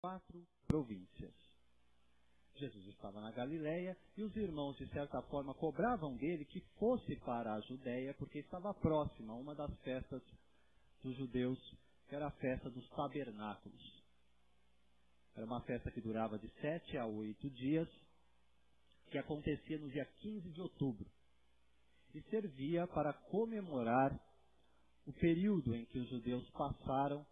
4 províncias. Jesus estava na Galileia e os irmãos, de certa forma, cobravam dele que fosse para a Judéia, porque estava próxima a uma das festas dos judeus, que era a festa dos tabernáculos. Era uma festa que durava de 7 a 8 dias, que acontecia no dia 15 de outubro, e servia para comemorar o período em que os judeus passaram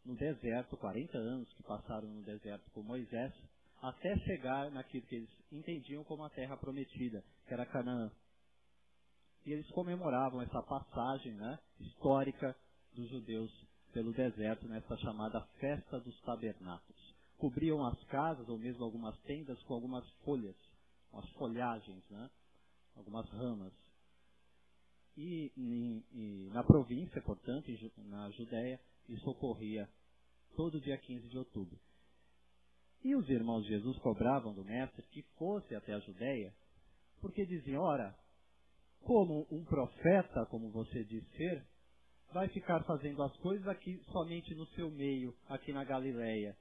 no deserto, 40 anos que passaram no deserto com Moisés, até chegar naquilo que eles entendiam como a terra prometida, que era Canaã. E eles comemoravam essa passagem, histórica dos judeus pelo deserto, nessa chamada Festa dos Tabernáculos. Cobriam as casas, ou mesmo algumas tendas, com algumas folhas, umas folhagens, algumas ramas. E na província, portanto, na Judéia, isso ocorria todo dia 15 de outubro. E os irmãos de Jesus cobravam do mestre que fosse até a Judéia, porque diziam, ora, como um profeta, como você diz ser, vai ficar fazendo as coisas aqui somente no seu meio, aqui na Galileia.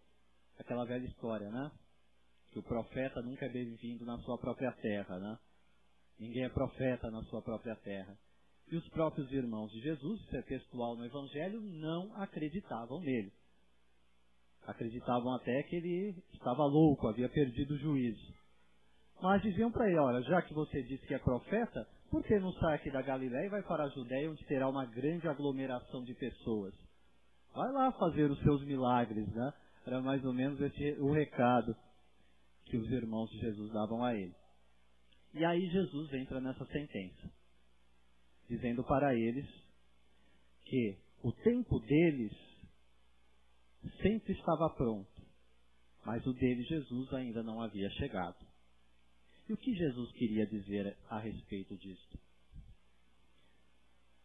Aquela velha história, que o profeta nunca é bem-vindo na sua própria terra, Ninguém é profeta na sua própria terra. E os próprios irmãos de Jesus, isso é textual no Evangelho, não acreditavam nele. Acreditavam até que ele estava louco, havia perdido o juízo. Mas diziam para ele, olha, já que você disse que é profeta, por que não sai aqui da Galileia e vai para a Judéia, onde terá uma grande aglomeração de pessoas? Vai lá fazer os seus milagres, Era mais ou menos esse o recado que os irmãos de Jesus davam a ele. E aí Jesus entra nessa sentença, dizendo para eles que o tempo deles sempre estava pronto, mas o dele, Jesus, ainda não havia chegado. E o que Jesus queria dizer a respeito disto?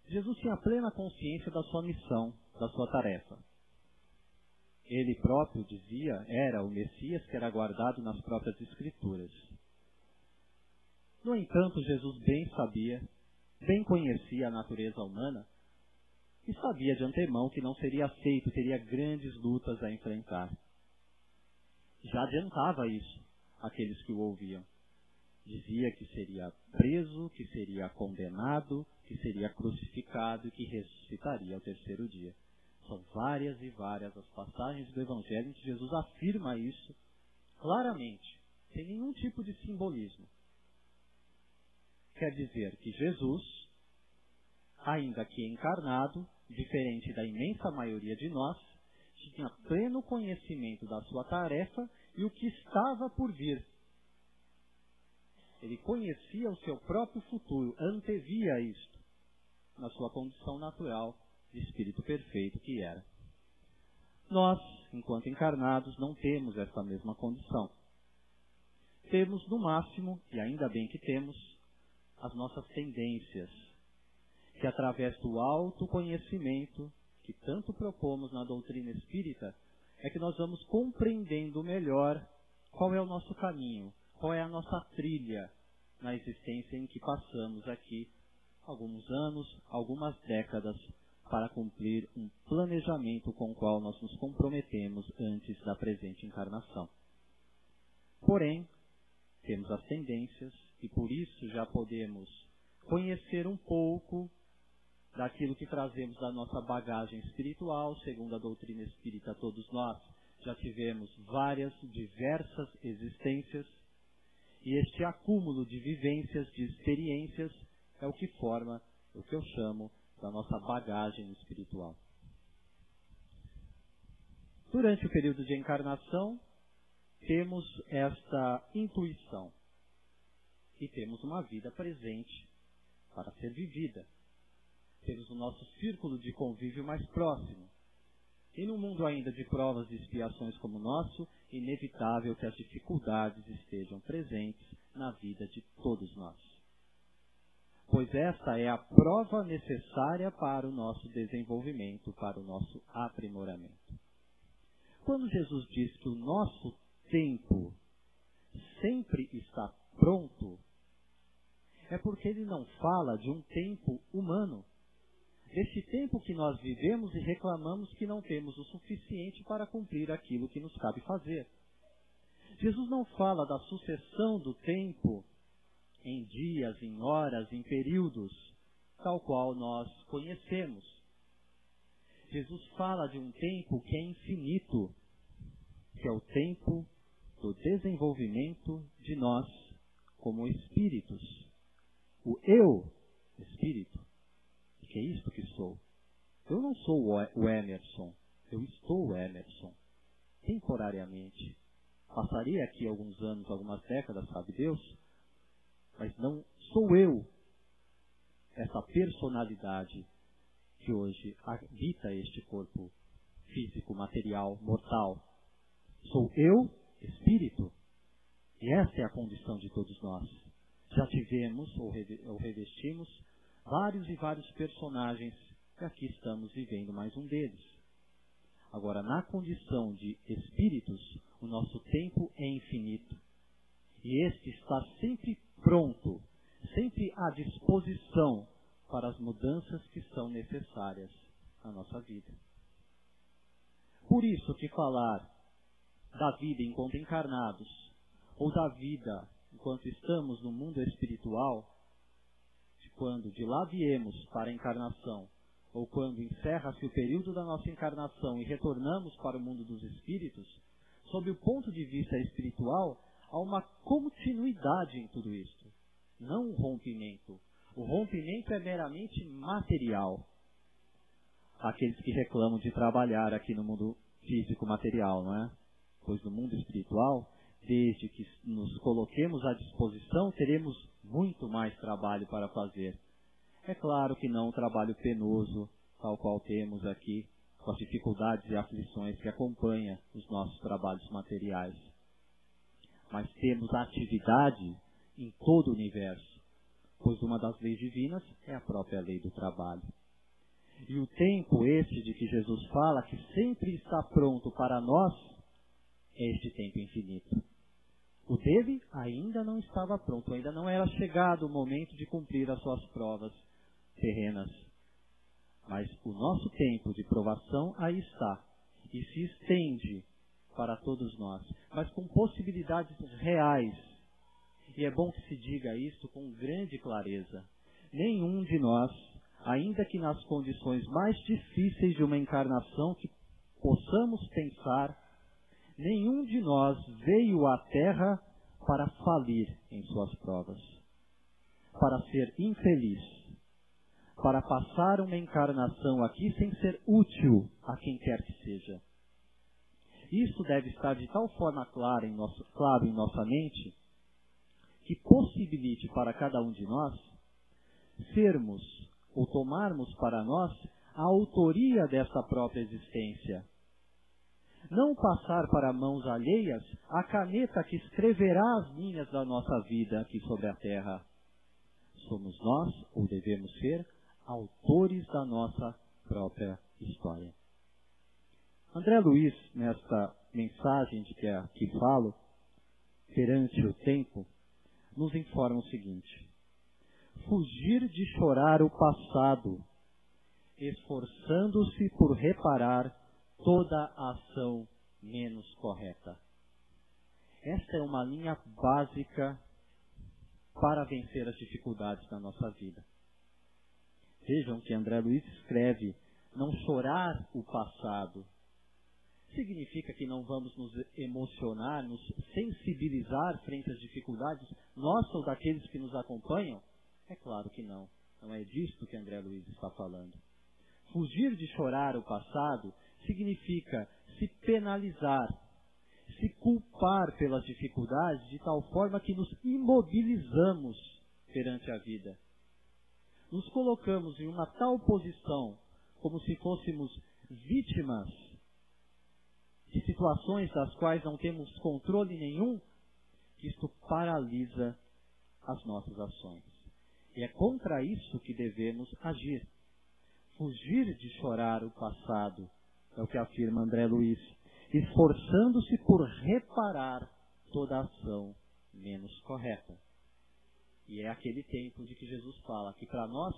Jesus tinha plena consciência da sua missão, da sua tarefa. Ele próprio dizia, era o Messias que era aguardado nas próprias Escrituras. No entanto, Jesus bem sabia, bem conhecia a natureza humana e sabia de antemão que não seria aceito, teria grandes lutas a enfrentar. Já adiantava isso àqueles que o ouviam. Dizia que seria preso, que seria condenado, que seria crucificado e que ressuscitaria ao terceiro dia. São várias e várias as passagens do Evangelho em que Jesus afirma isso claramente, sem nenhum tipo de simbolismo. Quer dizer que Jesus, ainda que encarnado, diferente da imensa maioria de nós, tinha pleno conhecimento da sua tarefa e o que estava por vir. Ele conhecia o seu próprio futuro, antevia isto, na sua condição natural de espírito perfeito que era. Nós, enquanto encarnados, não temos essa mesma condição. Temos, no máximo, e ainda bem que temos, as nossas tendências, que através do autoconhecimento, que tanto propomos na doutrina espírita, é que nós vamos compreendendo melhor qual é o nosso caminho, qual é a nossa trilha na existência em que passamos aqui alguns anos, algumas décadas, para cumprir um planejamento com o qual nós nos comprometemos antes da presente encarnação. Porém, temos as tendências e por isso já podemos conhecer um pouco daquilo que trazemos da nossa bagagem espiritual. Segundo a doutrina espírita, todos nós já tivemos diversas existências, e este acúmulo de vivências, de experiências, é o que forma o que eu chamo da nossa bagagem espiritual. Durante o período de encarnação, temos esta intuição e temos uma vida presente para ser vivida. Temos o nosso círculo de convívio mais próximo. E no mundo ainda de provas e expiações como o nosso, inevitável que as dificuldades estejam presentes na vida de todos nós. Pois esta é a prova necessária para o nosso desenvolvimento, para o nosso aprimoramento. Quando Jesus diz que o nosso tempo sempre está pronto, é porque ele não fala de um tempo humano. deste tempo que nós vivemos e reclamamos que não temos o suficiente para cumprir aquilo que nos cabe fazer. Jesus não fala da sucessão do tempo em dias, em horas, em períodos, tal qual nós conhecemos. Jesus fala de um tempo que é infinito, que é o tempo do desenvolvimento de nós como espíritos. O eu, espírito, que é isto que sou. Eu não sou o Emerson, eu estou o Emerson, temporariamente. Passaria aqui alguns anos, algumas décadas, sabe Deus? Mas não sou eu, essa personalidade que hoje habita este corpo físico, material, mortal. Sou eu, espírito. E essa é a condição de todos nós. Já tivemos ou revestimos vários e vários personagens e aqui estamos vivendo mais um deles. Agora, na condição de espíritos, o nosso tempo é infinito. E este está sempre pronto, sempre à disposição para as mudanças que são necessárias na nossa vida. Por isso que falar da vida enquanto encarnados, ou da vida enquanto estamos no mundo espiritual, de quando de lá viemos para a encarnação, ou quando encerra-se o período da nossa encarnação e retornamos para o mundo dos espíritos, sob o ponto de vista espiritual, há uma continuidade em tudo isto, não um rompimento. O rompimento é meramente material. Aqueles que reclamam de trabalhar aqui no mundo físico material, não é? Pois no mundo espiritual, desde que nos coloquemos à disposição, teremos muito mais trabalho para fazer. É claro que não um trabalho penoso, tal qual temos aqui, com as dificuldades e aflições que acompanham os nossos trabalhos materiais. Mas temos atividade em todo o universo, pois uma das leis divinas é a própria lei do trabalho. E o tempo este de que Jesus fala, que sempre está pronto para nós, é este tempo infinito. O dele ainda não estava pronto, ainda não era chegado o momento de cumprir as suas provas terrenas. Mas o nosso tempo de provação aí está, e se estende para todos nós, mas com possibilidades reais. E é bom que se diga isso com grande clareza. Nenhum de nós, ainda que nas condições mais difíceis de uma encarnação que possamos pensar, nenhum de nós veio à Terra para falir em suas provas, para ser infeliz, para passar uma encarnação aqui sem ser útil a quem quer que seja. Isso deve estar de tal forma claro em nossa mente, que possibilite para cada um de nós sermos ou tomarmos para nós a autoria dessa própria existência. Não passar para mãos alheias a caneta que escreverá as linhas da nossa vida aqui sobre a terra. Somos nós, ou devemos ser, autores da nossa própria história. André Luiz, nesta mensagem de que aqui falo, perante o tempo, nos informa o seguinte: fugir de chorar o passado, esforçando-se por reparar toda a ação menos correta. Esta é uma linha básica para vencer as dificuldades da nossa vida. Vejam que André Luiz escreve: não chorar o passado. Significa que não vamos nos emocionar, nos sensibilizar frente às dificuldades, nós ou daqueles que nos acompanham? É claro que não. Não é disto que André Luiz está falando. Fugir de chorar o passado significa se penalizar, se culpar pelas dificuldades de tal forma que nos imobilizamos perante a vida. Nos colocamos em uma tal posição, como se fôssemos vítimas de situações das quais não temos controle nenhum, que isto paralisa as nossas ações. E é contra isso que devemos agir. Fugir de chorar o passado, é o que afirma André Luiz, esforçando-se por reparar toda a ação menos correta. E é aquele tempo de que Jesus fala, que para nós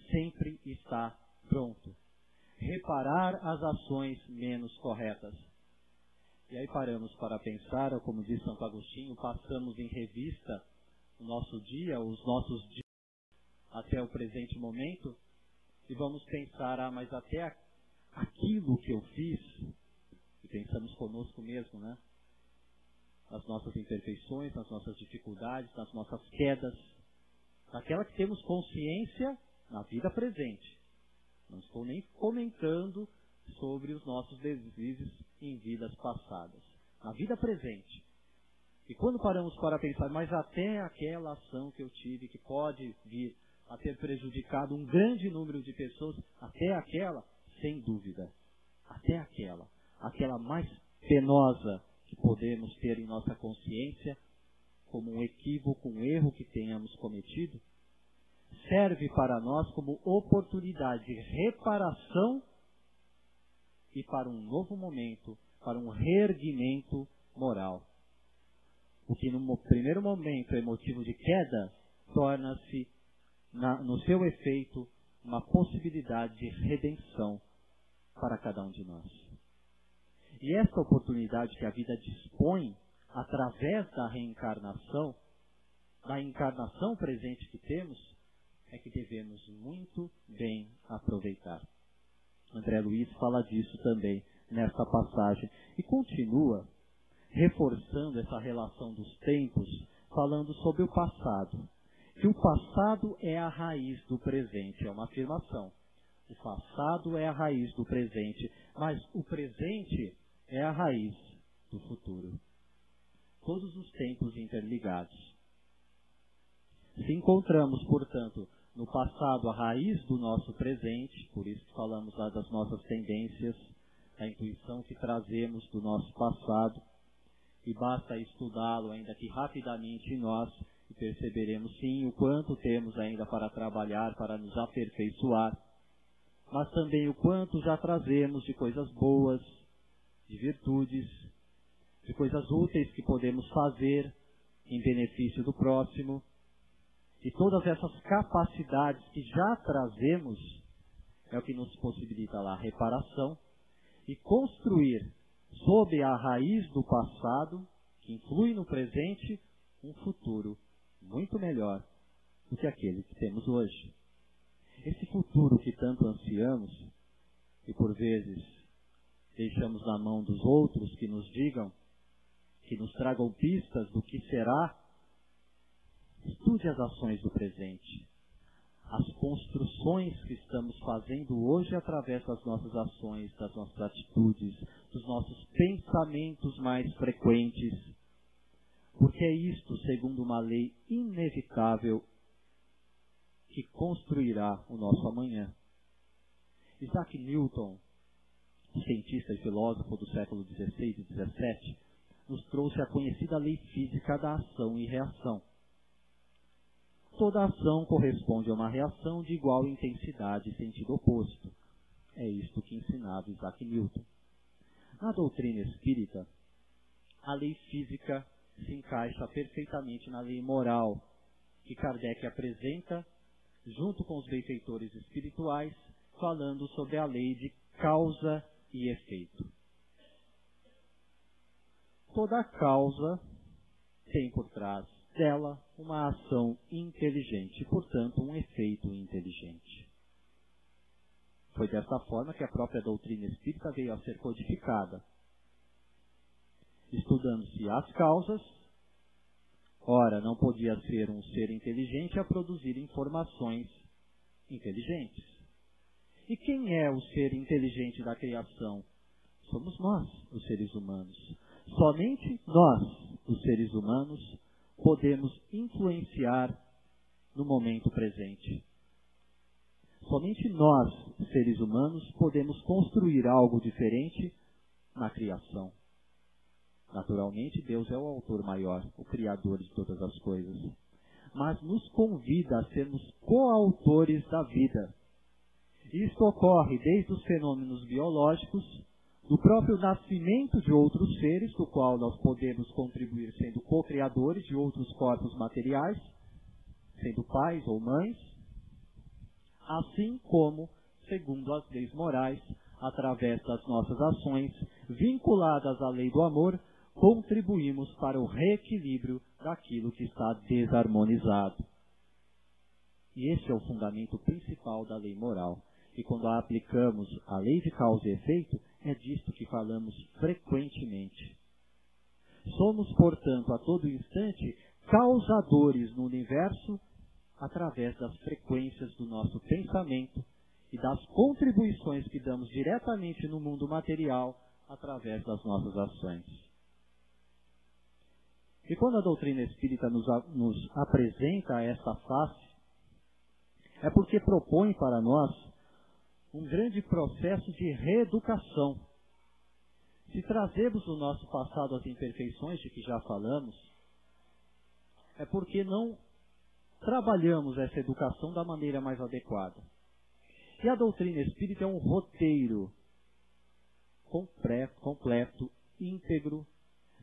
sempre está Pronto. Reparar as ações menos corretas. E aí paramos para pensar, ou como diz Santo Agostinho, passamos em revista o nosso dia, os nossos dias até o presente momento, e vamos pensar, mas até aquilo que eu fiz, e pensamos conosco mesmo, né? Nas nossas imperfeições, nas nossas dificuldades, nas nossas quedas, naquela que temos consciência na vida presente. Não estou nem comentando sobre os nossos deslizes em vidas passadas. Na vida presente. E quando paramos para pensar, mas até aquela ação que eu tive, que pode vir a ter prejudicado um grande número de pessoas, até aquela, sem dúvida, até aquela mais penosa que podemos ter em nossa consciência, como um equívoco, um erro que tenhamos cometido, serve para nós como oportunidade de reparação e para um novo momento, para um reerguimento moral. O que no primeiro momento é motivo de queda, torna-se, no seu efeito, uma possibilidade de redenção para cada um de nós. E essa oportunidade que a vida dispõe, através da reencarnação, da encarnação presente que temos, é que devemos muito bem aproveitar. André Luiz fala disso também nesta passagem. E continua reforçando essa relação dos tempos, falando sobre o passado. Que o passado é a raiz do presente, é uma afirmação. O passado é a raiz do presente, mas o presente é a raiz do futuro. Todos os tempos interligados. Se encontramos, portanto, no passado a raiz do nosso presente, por isso que falamos lá das nossas tendências, a intuição que trazemos do nosso passado, e basta estudá-lo ainda que rapidamente em nós, e perceberemos sim o quanto temos ainda para trabalhar, para nos aperfeiçoar, mas também o quanto já trazemos de coisas boas, de virtudes, de coisas úteis que podemos fazer em benefício do próximo. E todas essas capacidades que já trazemos é o que nos possibilita lá a reparação e construir sob a raiz do passado, que influi no presente, um futuro muito melhor do que aquele que temos hoje. Esse futuro que tanto ansiamos e por vezes deixamos na mão dos outros que nos digam, que nos tragam pistas do que será, estude as ações do presente, as construções que estamos fazendo hoje através das nossas ações, das nossas atitudes, dos nossos pensamentos mais frequentes, porque é isto, segundo uma lei inevitável, que construirá o nosso amanhã. Isaac Newton, cientista e filósofo do século XVI e XVII, nos trouxe a conhecida lei física da ação e reação. Toda ação corresponde a uma reação de igual intensidade e sentido oposto. É isto que ensinava Isaac Newton. Na doutrina espírita, a lei física se encaixa perfeitamente na lei moral, que Kardec apresenta, junto com os benfeitores espirituais, falando sobre a lei de causa e efeito. Toda causa tem por trás dela uma ação inteligente, portanto, um efeito inteligente. Foi dessa forma que a própria doutrina espírita veio a ser codificada. Estudando-se as causas, ora, não podia ser um ser inteligente a produzir informações inteligentes. E quem é o ser inteligente da criação? Somos nós, os seres humanos. Somente nós, os seres humanos, podemos influenciar no momento presente. Somente nós, seres humanos, podemos construir algo diferente na criação. Naturalmente, Deus é o autor maior, o criador de todas as coisas. Mas nos convida a sermos coautores da vida. Isto ocorre desde os fenômenos biológicos, do próprio nascimento de outros seres, do qual nós podemos contribuir sendo co-criadores de outros corpos materiais, sendo pais ou mães, assim como segundo as leis morais, através das nossas ações, vinculadas à lei do amor, contribuímos para o reequilíbrio daquilo que está desarmonizado. E esse é o fundamento principal da lei moral. E quando a aplicamos a lei de causa e efeito, é disto que falamos frequentemente. Somos, portanto, a todo instante, causadores no universo através das frequências do nosso pensamento e das contribuições que damos diretamente no mundo material através das nossas ações. E quando a doutrina espírita nos apresenta essa face, é porque propõe para nós um grande processo de reeducação. Se trazemos do nosso passado as imperfeições de que já falamos, é porque não trabalhamos essa educação da maneira mais adequada. E a doutrina espírita é um roteiro completo, íntegro,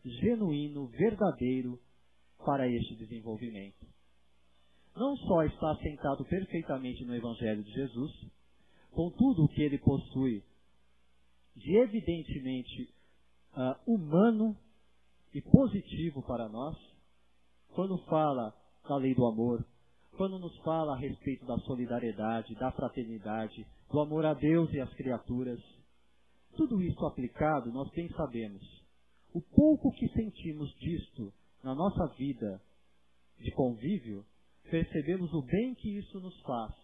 genuíno, verdadeiro para este desenvolvimento. Não só está assentado perfeitamente no Evangelho de Jesus, com tudo o que ele possui de evidentemente humano e positivo para nós, quando fala da lei do amor, quando nos fala a respeito da solidariedade, da fraternidade, do amor a Deus e às criaturas. Tudo isso aplicado, nós bem sabemos. O pouco que sentimos disto na nossa vida de convívio, percebemos o bem que isso nos faz.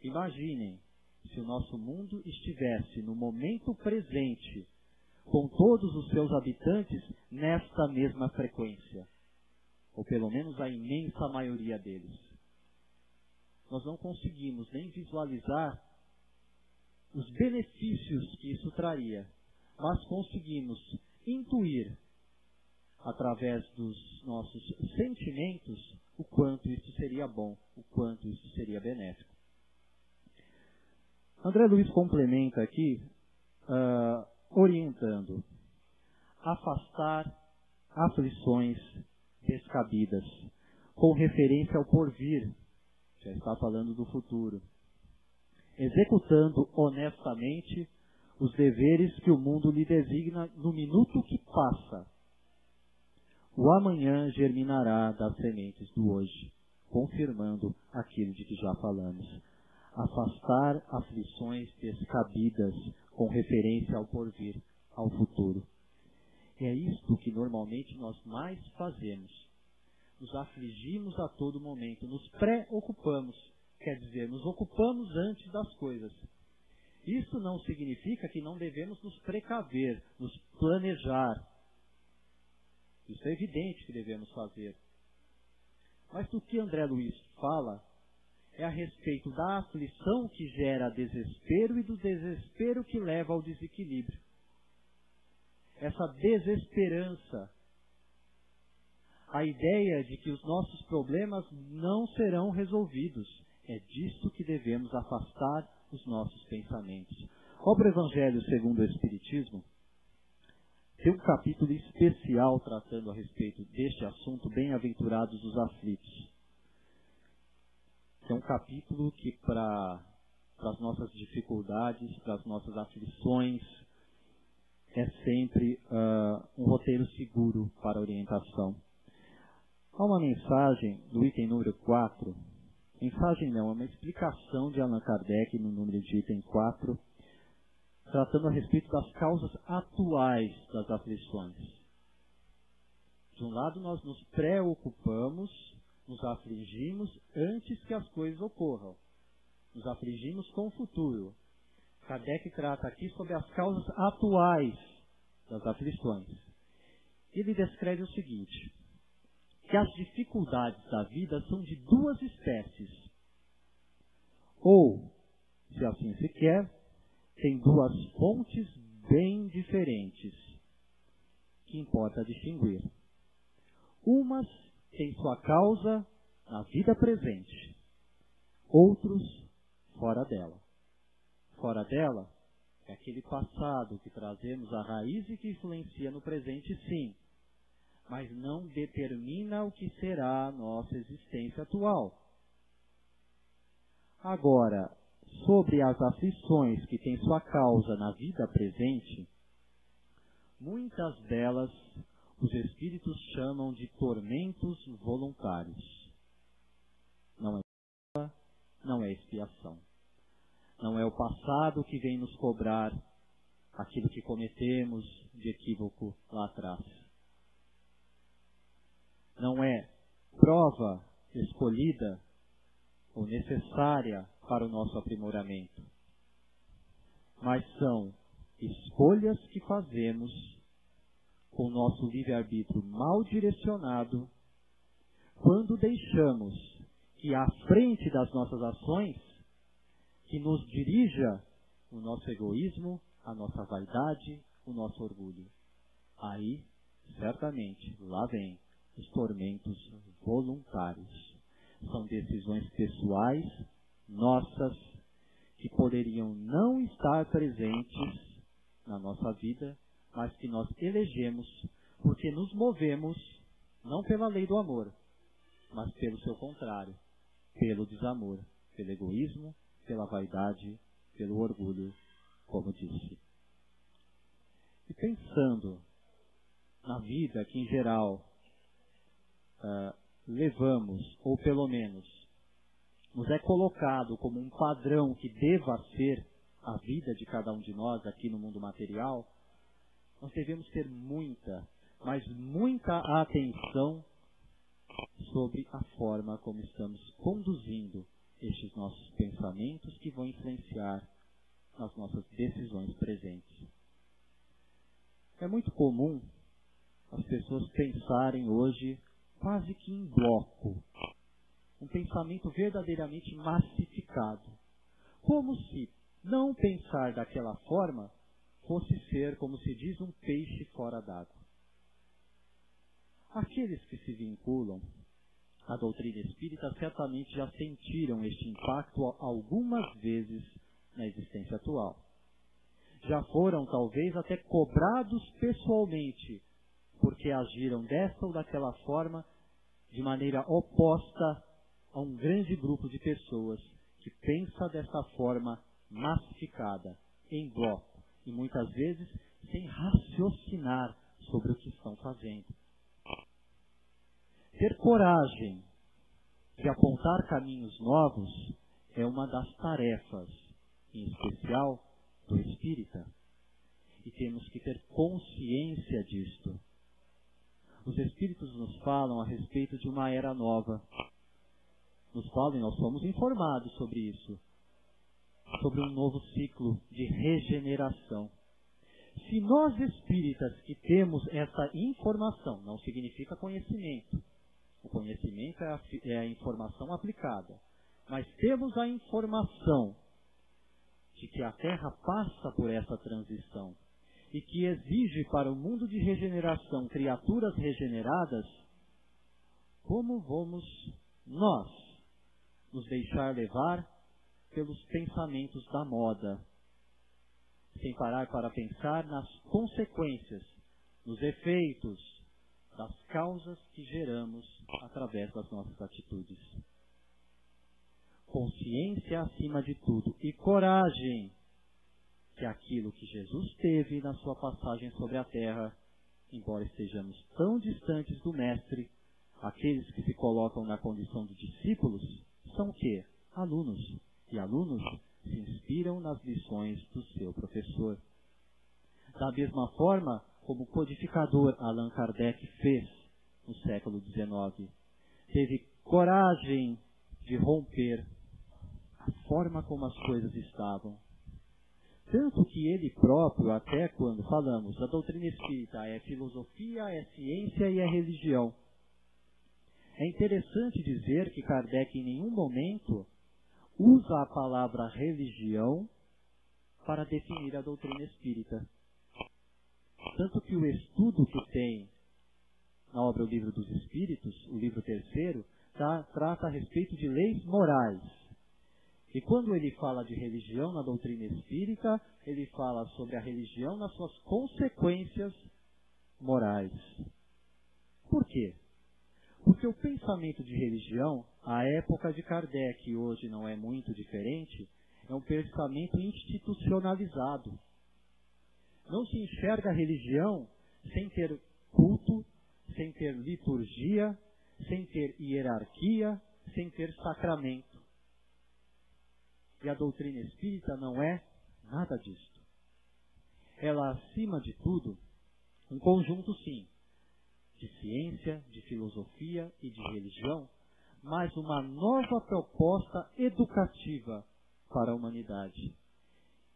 Imaginem se o nosso mundo estivesse no momento presente, com todos os seus habitantes, nesta mesma frequência. Ou pelo menos a imensa maioria deles. Nós não conseguimos nem visualizar os benefícios que isso traria, mas conseguimos intuir, através dos nossos sentimentos, o quanto isso seria bom, o quanto isso seria benéfico. André Luiz complementa aqui, orientando, afastar aflições descabidas, com referência ao porvir, já está falando do futuro, executando honestamente os deveres que o mundo lhe designa no minuto que passa. O amanhã germinará das sementes do hoje, confirmando aquilo de que já falamos. Afastar aflições descabidas, com referência ao porvir, ao futuro. E é isto que normalmente nós mais fazemos. Nos afligimos a todo momento, nos preocupamos, quer dizer, nos ocupamos antes das coisas. Isso não significa que não devemos nos precaver, nos planejar. Isso é evidente que devemos fazer. Mas do que André Luiz fala é a respeito da aflição que gera desespero e do desespero que leva ao desequilíbrio. Essa desesperança, a ideia de que os nossos problemas não serão resolvidos, é disso que devemos afastar os nossos pensamentos. Obra Evangelho segundo o Espiritismo tem um capítulo especial tratando a respeito deste assunto, bem-aventurados os aflitos. É um capítulo que para as nossas dificuldades, para as nossas aflições, é sempre um roteiro seguro para orientação. Há uma mensagem do item número 4, mensagem não, é uma explicação de Allan Kardec no número de item 4, tratando a respeito das causas atuais das aflições. De um lado, nós nos preocupamos, nos afligimos antes que as coisas ocorram. Nos afligimos com o futuro. Kardec trata aqui sobre as causas atuais das aflições. Ele descreve o seguinte, que as dificuldades da vida são de duas espécies. Ou, se assim se quer, tem duas fontes bem diferentes, que importa distinguir. Umas têm sua causa na vida presente, outros fora dela. Fora dela é aquele passado que trazemos a raiz e que influencia no presente, sim, mas não determina o que será a nossa existência atual. Agora, sobre as aflições que têm sua causa na vida presente, muitas delas os espíritos chamam de tormentos voluntários. Não é culpa, não é expiação. Não é o passado que vem nos cobrar aquilo que cometemos de equívoco lá atrás. Não é prova escolhida ou necessária para o nosso aprimoramento, mas são escolhas que fazemos com o nosso livre-arbítrio mal direcionado, quando deixamos que à frente das nossas ações, que nos dirija o nosso egoísmo, a nossa vaidade, o nosso orgulho. Aí, certamente, lá vem os tormentos voluntários. São decisões pessoais, nossas, que poderiam não estar presentes na nossa vida, mas que nós elegemos porque nos movemos não pela lei do amor, mas pelo seu contrário, pelo desamor, pelo egoísmo, pela vaidade, pelo orgulho, como disse. E pensando na vida que em geral levamos, ou pelo menos nos é colocado como um padrão que deva ser a vida de cada um de nós aqui no mundo material, nós devemos ter muita, mas muita atenção sobre a forma como estamos conduzindo estes nossos pensamentos que vão influenciar nas nossas decisões presentes. É muito comum as pessoas pensarem hoje quase que em bloco, um pensamento verdadeiramente massificado, como se não pensar daquela forma fosse ser, como se diz, um peixe fora d'água. Aqueles que se vinculam à doutrina espírita certamente já sentiram este impacto algumas vezes na existência atual. Já foram, talvez, até cobrados pessoalmente, porque agiram desta ou daquela forma, de maneira oposta a um grande grupo de pessoas que pensa dessa forma massificada, em bloco, e muitas vezes sem raciocinar sobre o que estão fazendo. Ter coragem de apontar caminhos novos é uma das tarefas, em especial, do espírita. E temos que ter consciência disto. Os espíritos nos falam a respeito de uma era nova. Nos falam, e nós somos informados sobre isso, sobre um novo ciclo de regeneração. Se nós espíritas que temos essa informação, não significa conhecimento. O conhecimento é a informação aplicada. Mas temos a informação de que a Terra passa por essa transição e que exige para o mundo de regeneração criaturas regeneradas, como vamos nós nos deixar levar pelos pensamentos da moda, sem parar para pensar nas consequências, nos efeitos, das causas que geramos através das nossas atitudes? Consciência acima de tudo e coragem, que é aquilo que Jesus teve na sua passagem sobre a terra, embora estejamos tão distantes do Mestre, aqueles que se colocam na condição de discípulos, são o quê? Alunos. E alunos se inspiram nas lições do seu professor. Da mesma forma como o codificador Allan Kardec fez no século XIX. Teve coragem de romper a forma como as coisas estavam. Tanto que ele próprio, até quando falamos da doutrina espírita, é filosofia, é ciência e é religião. É interessante dizer que Kardec em nenhum momento usa a palavra religião para definir a doutrina espírita. Tanto que o estudo que tem na obra O Livro dos Espíritos, o livro 3º, trata a respeito de leis morais. E quando ele fala de religião na doutrina espírita, ele fala sobre a religião nas suas consequências morais. Por quê? Porque o pensamento de religião, à época de Kardec, e hoje não é muito diferente, É um pensamento institucionalizado. Não se enxerga a religião sem ter culto, sem ter liturgia, sem ter hierarquia, sem ter sacramento. E a doutrina espírita não é nada disto. Ela, acima de tudo, um conjunto, sim, de ciência, de filosofia e de religião, mas uma nova proposta educativa para a humanidade.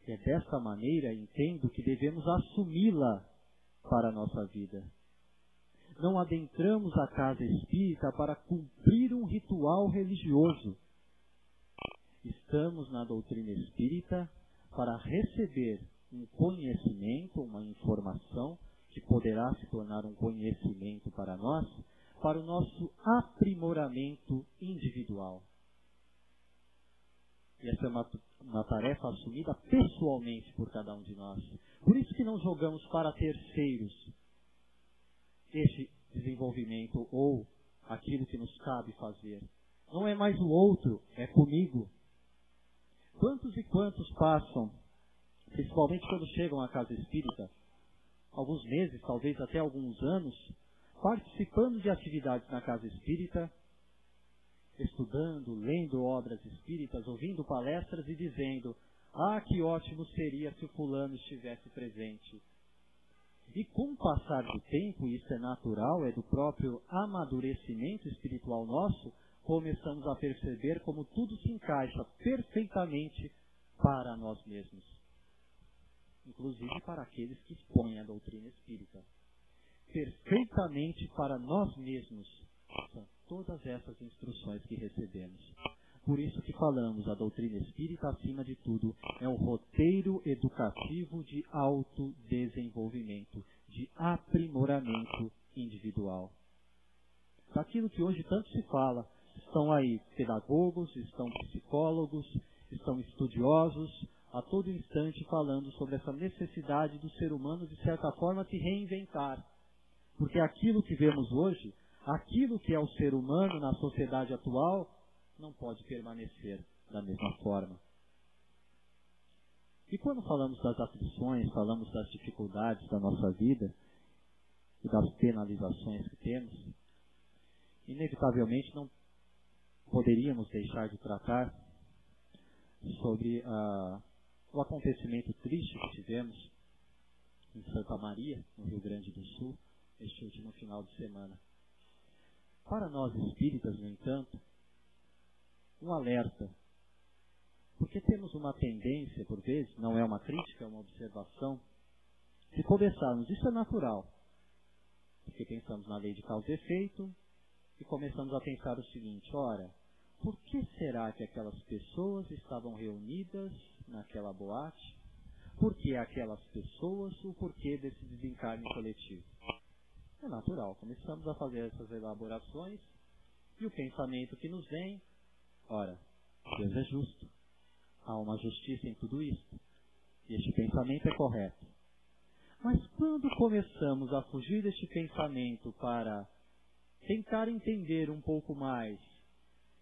E é dessa maneira, entendo, que devemos assumi-la para a nossa vida. Não adentramos a casa espírita para cumprir um ritual religioso. Estamos na doutrina espírita para receber um conhecimento, uma informação, que poderá se tornar um conhecimento para nós, para o nosso aprimoramento individual. E essa é uma tarefa assumida pessoalmente por cada um de nós. Por isso que não jogamos para terceiros este desenvolvimento ou aquilo que nos cabe fazer. Não é mais o outro, é comigo. Quantos e quantos passam, principalmente quando chegam à casa espírita, alguns meses, talvez até alguns anos, participando de atividades na casa espírita, estudando, lendo obras espíritas, ouvindo palestras e dizendo: ah, que ótimo seria se o fulano estivesse presente. E com o passar do tempo, isso é natural, é do próprio amadurecimento espiritual nosso, começamos a perceber como tudo se encaixa perfeitamente para nós mesmos. Inclusive para aqueles que expõem a doutrina espírita. Perfeitamente para nós mesmos. São todas essas instruções que recebemos. Por isso que falamos, a doutrina espírita, acima de tudo, é um roteiro educativo de autodesenvolvimento, de aprimoramento individual. Daquilo que hoje tanto se fala, estão aí pedagogos, estão psicólogos, estão estudiosos, a todo instante falando sobre essa necessidade do ser humano, de certa forma, se reinventar. Porque aquilo que vemos hoje, aquilo que é o ser humano na sociedade atual, não pode permanecer da mesma forma. E quando falamos das aflições, falamos das dificuldades da nossa vida e das penalizações que temos, inevitavelmente não poderíamos deixar de tratar sobre o acontecimento triste que tivemos em Santa Maria, no Rio Grande do Sul, este último final de semana. Para nós espíritas, no entanto, um alerta, porque temos uma tendência, por vezes, não é uma crítica, é uma observação, de começarmos, isso é natural, porque pensamos na lei de causa e efeito, e começamos a pensar o seguinte: ora, por que será que aquelas pessoas estavam reunidas naquela boate? Por que aquelas pessoas? O porquê desse desencarne coletivo? É natural, começamos a fazer essas elaborações e o pensamento que nos vem: ora, Deus é justo, há uma justiça em tudo isso, e este pensamento é correto. Mas quando começamos a fugir deste pensamento para tentar entender um pouco mais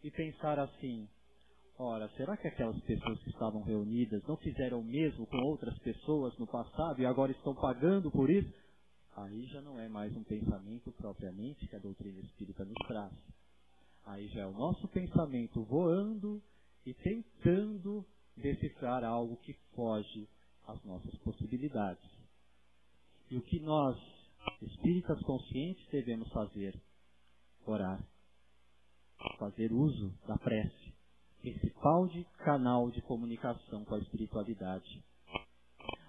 e pensar assim: ora, será que aquelas pessoas que estavam reunidas não fizeram o mesmo com outras pessoas no passado e agora estão pagando por isso? Aí já não é mais um pensamento propriamente que a doutrina espírita nos traz. Aí já é o nosso pensamento voando e tentando decifrar algo que foge às nossas possibilidades. E o que nós, espíritas conscientes, devemos fazer? Orar. Fazer uso da prece, principal canal de comunicação com a espiritualidade.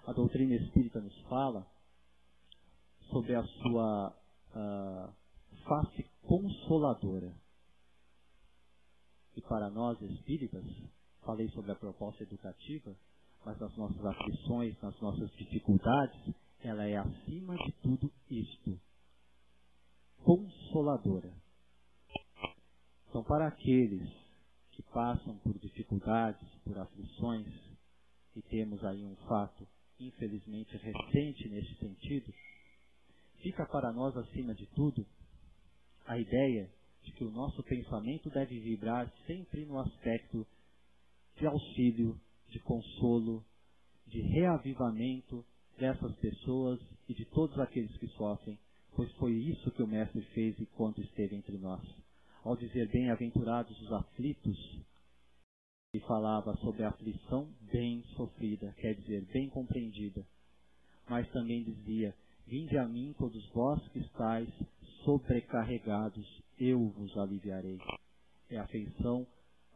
A doutrina espírita nos fala sobre a sua face consoladora. E para nós espíritas, falei sobre a proposta educativa, mas nas nossas aflições, nas nossas dificuldades, ela é acima de tudo isto: consoladora. Então, para aqueles que passam por dificuldades, por aflições, e temos aí um fato, infelizmente, recente nesse sentido, fica para nós, acima de tudo, a ideia de que o nosso pensamento deve vibrar sempre no aspecto de auxílio, de consolo, de reavivamento dessas pessoas e de todos aqueles que sofrem, pois foi isso que o Mestre fez enquanto esteve entre nós. Ao dizer bem-aventurados os aflitos, ele falava sobre a aflição bem sofrida, quer dizer, bem compreendida. Mas também dizia, vinde a mim todos vós que estáis sobrecarregados, eu vos aliviarei. É a afeição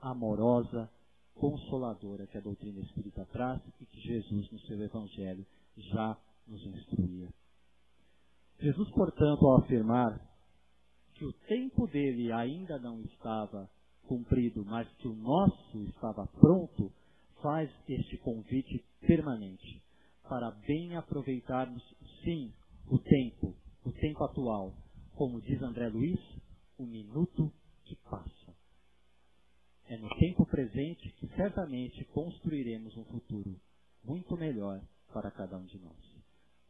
amorosa, consoladora que a doutrina espírita traz e que Jesus, no seu Evangelho, já nos instruía. Jesus, portanto, ao afirmar que o tempo dele ainda não estava cumprido, mas que o nosso estava pronto, faz este convite permanente para bem aproveitarmos, sim, o tempo atual, como diz André Luiz, o minuto que passa. É no tempo presente que certamente construiremos um futuro muito melhor para cada um de nós.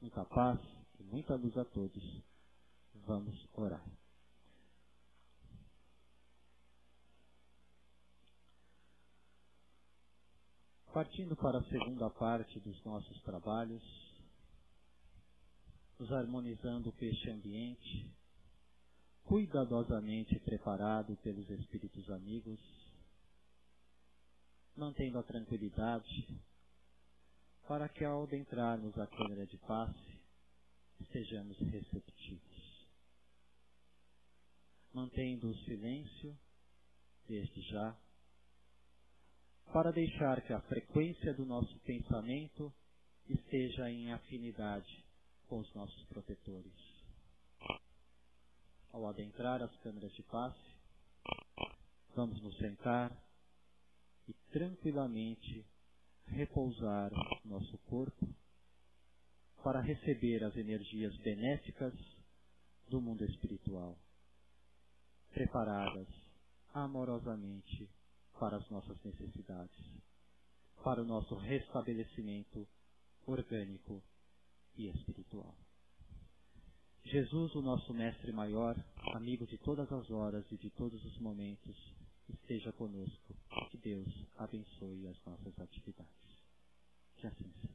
Muita paz e muita luz a todos. Vamos orar. Partindo para a segunda parte dos nossos trabalhos, nos harmonizando com este ambiente, cuidadosamente preparado pelos Espíritos amigos, mantendo a tranquilidade, para que ao adentrarmos a câmara de passe, estejamos receptivos. Mantendo o silêncio, desde já, para deixar que a frequência do nosso pensamento esteja em afinidade com os nossos protetores. Ao adentrar as câmaras de passe, vamos nos sentar e tranquilamente repousar nosso corpo para receber as energias benéficas do mundo espiritual, preparadas amorosamente para as nossas necessidades, para o nosso restabelecimento orgânico e espiritual. Jesus, o nosso Mestre Maior, amigo de todas as horas e de todos os momentos, esteja conosco. Que Deus abençoe as nossas atividades. Que assim seja.